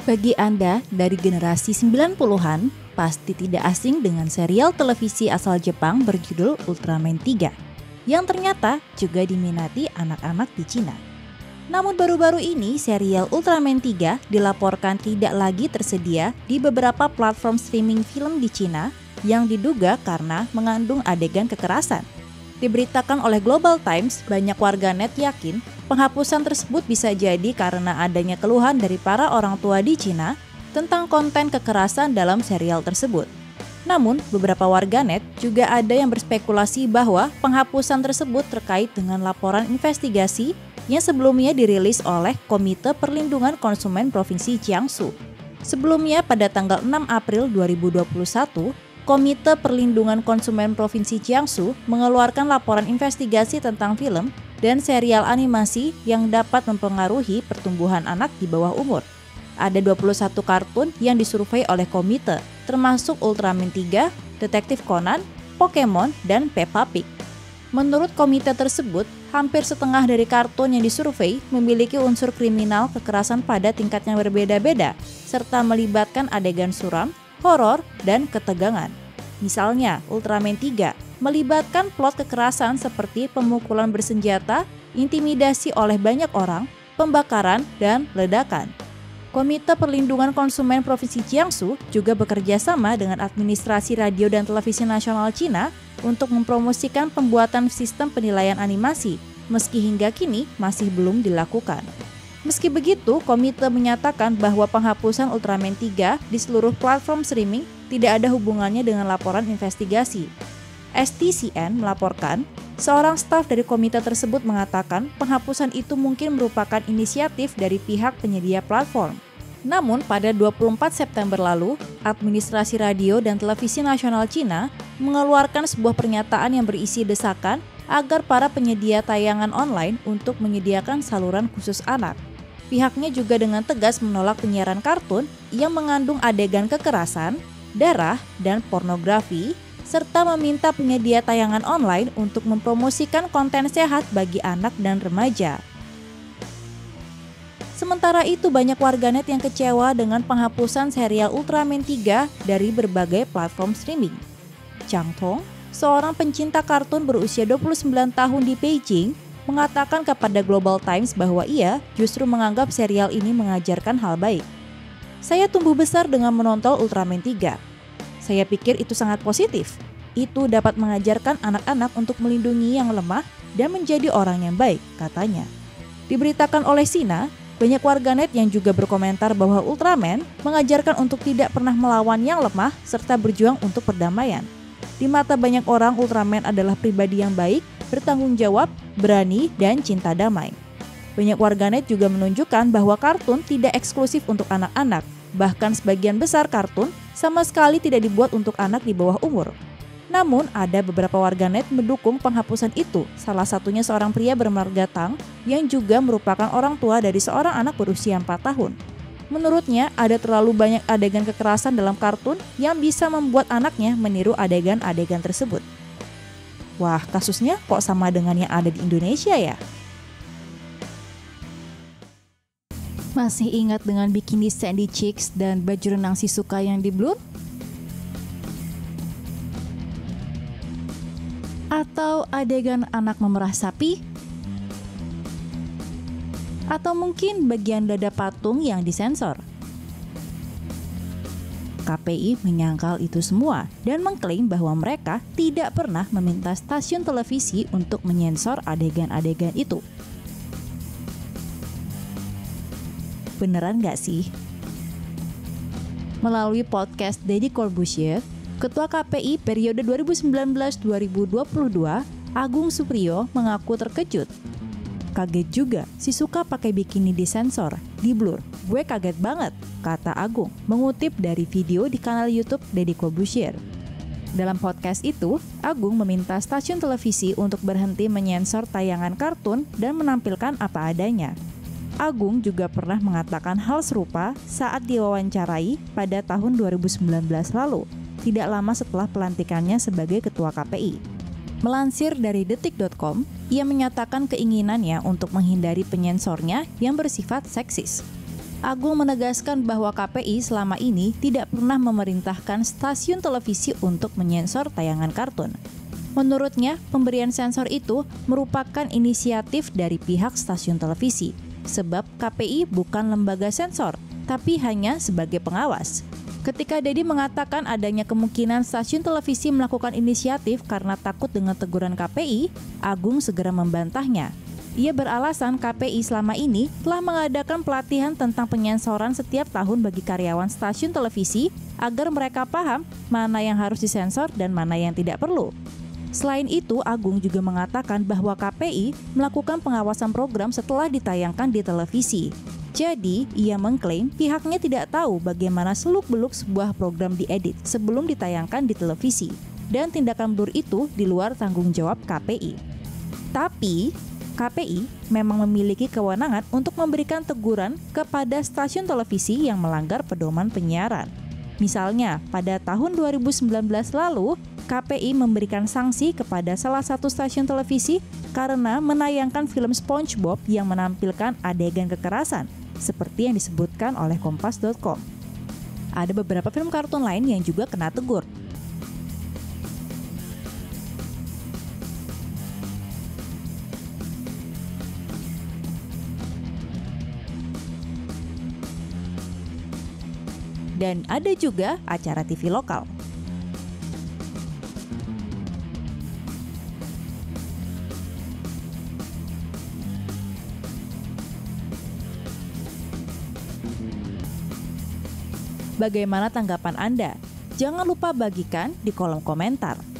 Bagi Anda dari generasi 90-an, pasti tidak asing dengan serial televisi asal Jepang berjudul Ultraman 3, yang ternyata juga diminati anak-anak di Cina. Namun baru-baru ini, serial Ultraman 3 dilaporkan tidak lagi tersedia di beberapa platform streaming film di Cina yang diduga karena mengandung adegan kekerasan. Diberitakan oleh Global Times, banyak warganet yakin penghapusan tersebut bisa jadi karena adanya keluhan dari para orang tua di Cina tentang konten kekerasan dalam serial tersebut. Namun, beberapa warganet juga ada yang berspekulasi bahwa penghapusan tersebut terkait dengan laporan investigasi yang sebelumnya dirilis oleh Komite Perlindungan Konsumen Provinsi Jiangsu. Sebelumnya, pada tanggal 6 April 2021, Komite Perlindungan Konsumen Provinsi Jiangsu mengeluarkan laporan investigasi tentang film dan serial animasi yang dapat mempengaruhi pertumbuhan anak di bawah umur. Ada 21 kartun yang disurvei oleh komite, termasuk Ultraman 3, Detektif Conan, Pokemon, dan Peppa Pig. Menurut komite tersebut, hampir setengah dari kartun yang disurvei memiliki unsur kriminal kekerasan pada tingkat yang berbeda-beda, serta melibatkan adegan suram, horor, dan ketegangan. Misalnya, Ultraman 3 melibatkan plot kekerasan seperti pemukulan bersenjata, intimidasi oleh banyak orang, pembakaran, dan ledakan. Komite Perlindungan Konsumen Provinsi Jiangsu juga bekerja sama dengan Administrasi Radio dan Televisi Nasional Cina untuk mempromosikan pembuatan sistem penilaian animasi, meski hingga kini masih belum dilakukan. Meski begitu, komite menyatakan bahwa penghapusan Ultraman 3 di seluruh platform streaming tidak ada hubungannya dengan laporan investigasi. STCN melaporkan, seorang staf dari komite tersebut mengatakan penghapusan itu mungkin merupakan inisiatif dari pihak penyedia platform. Namun pada 24 September lalu, Administrasi Radio dan Televisi Nasional Cina mengeluarkan sebuah pernyataan yang berisi desakan agar para penyedia tayangan online untuk menyediakan saluran khusus anak. Pihaknya juga dengan tegas menolak penyiaran kartun yang mengandung adegan kekerasan, darah, dan pornografi, serta meminta penyedia tayangan online untuk mempromosikan konten sehat bagi anak dan remaja. Sementara itu, banyak warganet yang kecewa dengan penghapusan serial Ultraman 3 dari berbagai platform streaming. Chang Tong, seorang pencinta kartun berusia 29 tahun di Beijing, mengatakan kepada Global Times bahwa ia justru menganggap serial ini mengajarkan hal baik. Saya tumbuh besar dengan menonton Ultraman 3. Saya pikir itu sangat positif. Itu dapat mengajarkan anak-anak untuk melindungi yang lemah dan menjadi orang yang baik, katanya. Diberitakan oleh Sina, banyak warganet yang juga berkomentar bahwa Ultraman mengajarkan untuk tidak pernah melawan yang lemah serta berjuang untuk perdamaian. Di mata banyak orang, Ultraman adalah pribadi yang baik, bertanggung jawab, berani, dan cinta damai. Banyak warganet juga menunjukkan bahwa kartun tidak eksklusif untuk anak-anak. Bahkan sebagian besar kartun sama sekali tidak dibuat untuk anak di bawah umur. Namun, ada beberapa warganet mendukung penghapusan itu, salah satunya seorang pria bermarga Tang yang juga merupakan orang tua dari seorang anak berusia 4 tahun. Menurutnya, ada terlalu banyak adegan kekerasan dalam kartun yang bisa membuat anaknya meniru adegan-adegan tersebut. Wah, kasusnya kok sama dengan yang ada di Indonesia ya? Masih ingat dengan bikini Sandy Cheeks dan baju renang Shizuka yang di blur? Atau adegan anak memerah sapi? Atau mungkin bagian dada patung yang disensor? KPI menyangkal itu semua dan mengklaim bahwa mereka tidak pernah meminta stasiun televisi untuk menyensor adegan-adegan itu. Beneran nggak sih? Melalui podcast Deddy Corbuzier, Ketua KPI periode 2019-2022, Agung Supriyo mengaku terkejut. Kaget juga, Shizuka pakai bikini disensor, di blur. Gue kaget banget, kata Agung, mengutip dari video di kanal YouTube Deddy Corbuzier. Dalam podcast itu, Agung meminta stasiun televisi untuk berhenti menyensor tayangan kartun dan menampilkan apa adanya. Agung juga pernah mengatakan hal serupa saat diwawancarai pada tahun 2019 lalu, tidak lama setelah pelantikannya sebagai Ketua KPI. Melansir dari detik.com, ia menyatakan keinginannya untuk menghindari penyensornya yang bersifat seksis. Agung menegaskan bahwa KPI selama ini tidak pernah memerintahkan stasiun televisi untuk menyensor tayangan kartun. Menurutnya, pemberian sensor itu merupakan inisiatif dari pihak stasiun televisi, sebab KPI bukan lembaga sensor, tapi hanya sebagai pengawas. Ketika Dedi mengatakan adanya kemungkinan stasiun televisi melakukan inisiatif karena takut dengan teguran KPI, Agung segera membantahnya. Ia beralasan KPI selama ini telah mengadakan pelatihan tentang penyensoran setiap tahun bagi karyawan stasiun televisi agar mereka paham mana yang harus disensor dan mana yang tidak perlu. Selain itu, Agung juga mengatakan bahwa KPI melakukan pengawasan program setelah ditayangkan di televisi. Jadi, ia mengklaim pihaknya tidak tahu bagaimana seluk-beluk sebuah program diedit sebelum ditayangkan di televisi, dan tindakan blur itu di luar tanggung jawab KPI. Tapi, KPI memang memiliki kewenangan untuk memberikan teguran kepada stasiun televisi yang melanggar pedoman penyiaran. Misalnya, pada tahun 2019 lalu, KPI memberikan sanksi kepada salah satu stasiun televisi karena menayangkan film SpongeBob yang menampilkan adegan kekerasan, seperti yang disebutkan oleh Kompas.com. Ada beberapa film kartun lain yang juga kena tegur. Dan ada juga acara TV lokal. Bagaimana tanggapan Anda? Jangan lupa bagikan di kolom komentar.